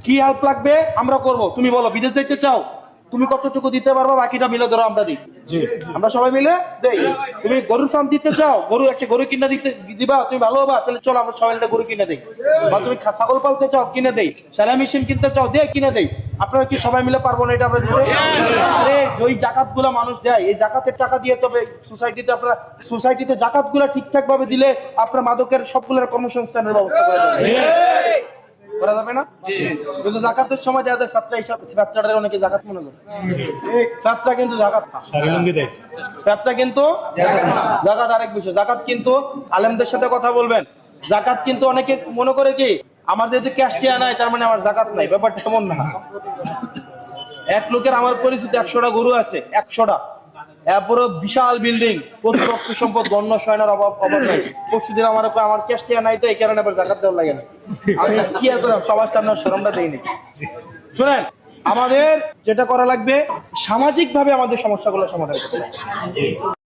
কি হেল্প লাগবে আমরা করব। তুমি বলো বিদেশ যেতে চাও, তুমি কতটুকু দিতে পারবা, বাকিটা মিলে ধরো আমরা দিই। আমরা সবাই মিলে দেই। তুমি গরুর ফার্ম দিতে চাও, একটা গরু কিনে দিবা, তুমি ভালো হবা, তাহলে চলো আমরা সবাই মিলে গরু কিনে দেই। বা তুমি ছাগল পালতে চাও, কিনে দেই। সেলাই মেশিন কিনতে চাও, কিনে দেই। আপনারা কি সবাই মিলে পারবো না এটা আমরা দিতে? আরে ওই জাকাত গুলা মানুষ দেয়, এই জাকাতের টাকা দিয়ে তবে সোসাইটিতে জাকাত গুলা ঠিকঠাক ভাবে দিলে আপনার মাদকের সবগুলোর কর্মসংস্থানের ব্যবস্থা করা যাবে না? কিন্তু জাকাতের সময় দেখা যায় ফ্যাক্টরের অনেকে জাকাত মনে করে, ফ্যাক্টরা কিন্তু জাকাত ফ্যাক্টরা কিন্তু জাকাত আরেক বিষয়। জাকাত কিন্তু আলেমদের সাথে কথা বলবেন। জাকাত কিন্তু অনেকে মনে করে কি আমার যেহেতু ক্যাশ টিয়া নাই তার মানে আমার জাকাত নাই, ব্যাপারটা তেমন না। এক লোকের আমার পরিচিত 100টা গরু আছে, 100টা, এরপরে বিশাল বিল্ডিং, প্রতিপক্ষ সম্পদ, গণ্য সয়নার অভাব নাই। পরশুদিন আমার ক্যাশ টিয়া নাই, তো এই কারণে আবার জাকাত দেওয়া লাগে না। আমি কি আর করলাম, সবার সামনে শরমটা দেইনি। শুনেন, আমাদের যেটা করা লাগবে সামাজিক ভাবে আমাদের সমস্যাগুলো সমাধান করতে।